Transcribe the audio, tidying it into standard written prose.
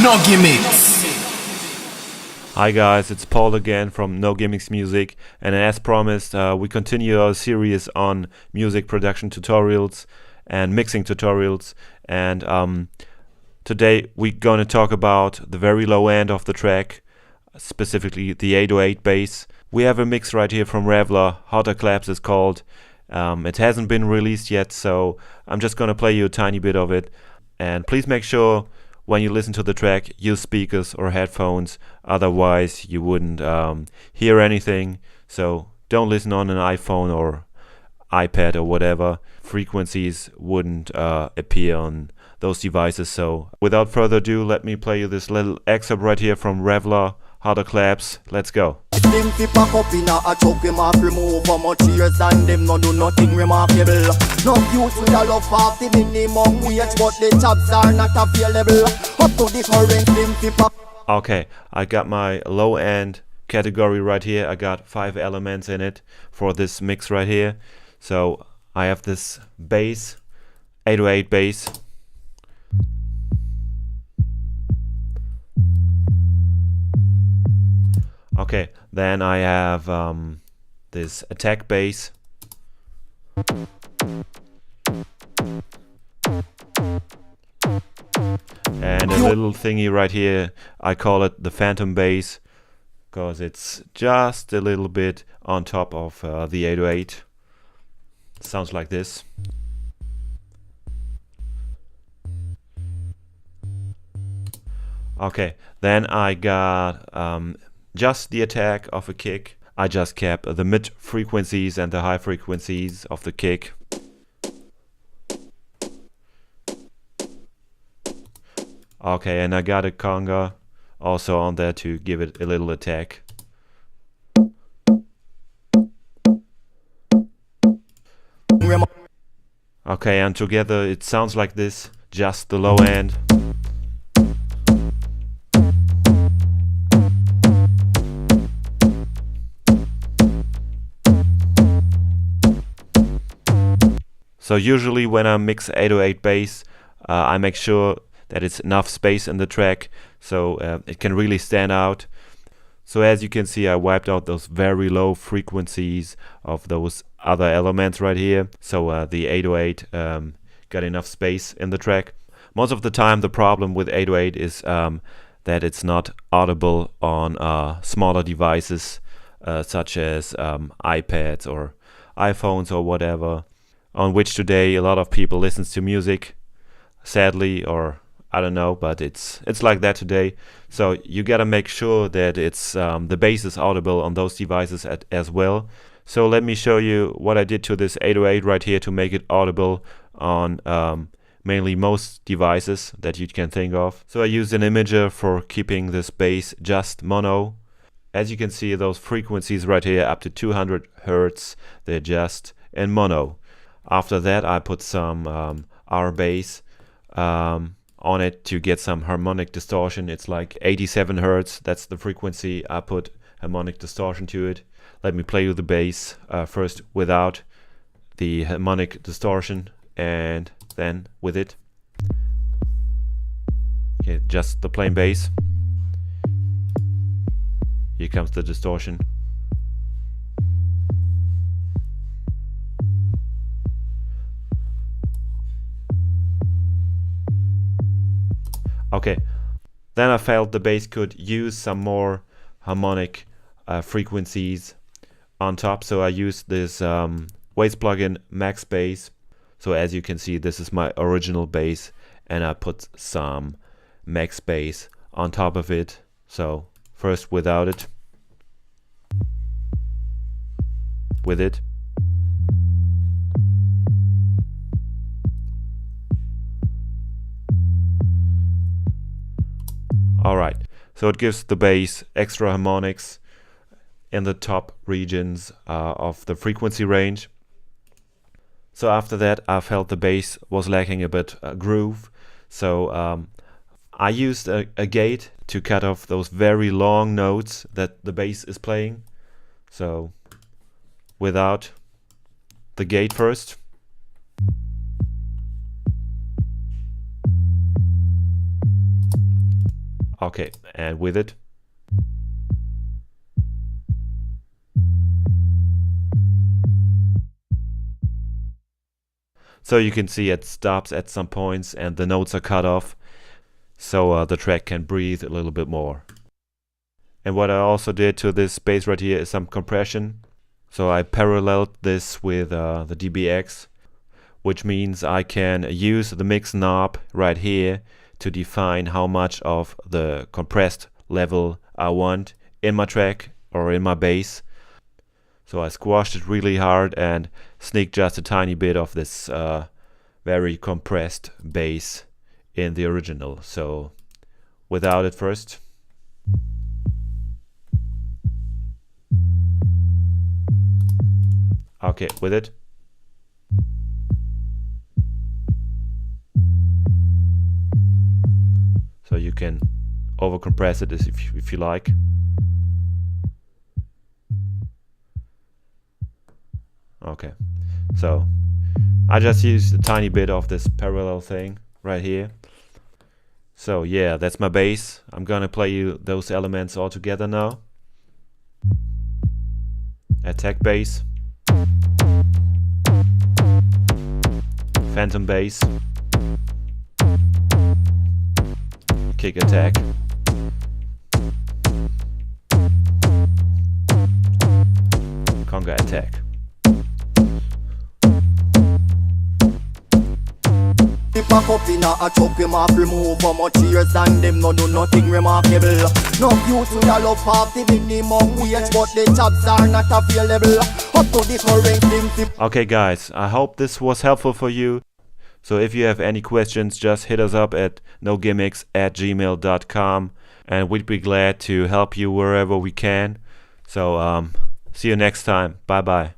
No Gimmicks. Hi guys, it's Paul again from No Gimmicks Music, and as promised, we continue our series on music production tutorials and mixing tutorials, and today we're going to talk about the very low end of the track, specifically the 808 bass. We have a mix right here from Revler, Hotter Claps is called. It hasn't been released yet, so I'm just going to play you a tiny bit of it, and please make sure when you listen to the track, use speakers or headphones, otherwise you wouldn't hear anything. So don't listen on an iPhone or iPad or whatever. Frequencies wouldn't appear on those devices. So without further ado, let me play you this little excerpt right here from Revler, Hotter Claps. Let's go. Them fi pack up in a choke him off, remove how much years and them no do nothing remarkable. No youth with a love of the minimum wage, but the jobs are not available. Up to the current them fi pack. Okay, I got my low end category right here. I got 5 elements in it for this mix right here. So I have this bass, 808 bass. Okay, then I have this attack bass. And a little thingy right here, I call it the phantom bass, because it's just a little bit on top of the 808. Sounds like this. Okay, then I got just the attack of a kick. I just kept the mid frequencies and the high frequencies of the kick. Okay, and I got a conga also on there to give it a little attack. Okay, and together it sounds like this, just the low end. So usually when I mix 808 bass, I make sure that it's enough space in the track so it can really stand out. So as you can see, I wiped out those very low frequencies of those other elements right here. So the 808 got enough space in the track. Most of the time the problem with 808 is that it's not audible on smaller devices such as iPads or iPhones or whatever, on which today a lot of people listens to music, sadly, or I don't know, but it's like that today. So you gotta make sure that it's the bass is audible on those devices as well. So let me show you what I did to this 808 right here to make it audible on mainly most devices that you can think of. So I used an imager for keeping this bass just mono. As you can see, those frequencies right here up to 200 Hertz, they're just in mono. After that, I put some R bass on it to get some harmonic distortion. It's like 87 Hertz. That's the frequency. I put harmonic distortion to it. Let me play you the bass first without the harmonic distortion and then with it. Okay, just the plain bass. Here comes the distortion. Okay, then I felt the bass could use some more harmonic frequencies on top, so I used this Waves plugin Max Bass. So as you can see, this is my original bass, and I put some Max Bass on top of it. So first without it, with it. Alright, so it gives the bass extra harmonics in the top regions of the frequency range. So after that, I felt the bass was lacking a bit groove, so I used a gate to cut off those very long notes that the bass is playing. So without the gate first. Okay, and with it. So you can see it stops at some points and the notes are cut off, so the track can breathe a little bit more. And what I also did to this bass right here is some compression. So I paralleled this with the dBX, which means I can use the mix knob right here to define how much of the compressed level I want in my track or in my bass. So I squashed it really hard and sneaked just a tiny bit of this very compressed bass in the original. So without it first. Okay, with it. So you can overcompress it if you like. Okay, so I just used a tiny bit of this parallel thing right here. So yeah, that's my bass. I'm gonna play you those elements all together now. Attack bass, phantom bass, kick attack, conga attack. Pack up in a chuck him off, remove how much years and them no do nothing remarkable. No youth with a love half the minimum wage, but the jobs are not available up to the current thing. Okay guys, I hope this was helpful for you. So if you have any questions, just hit us up at nogimmicks@gmail.com and we'd be glad to help you wherever we can. So see you next time. Bye bye.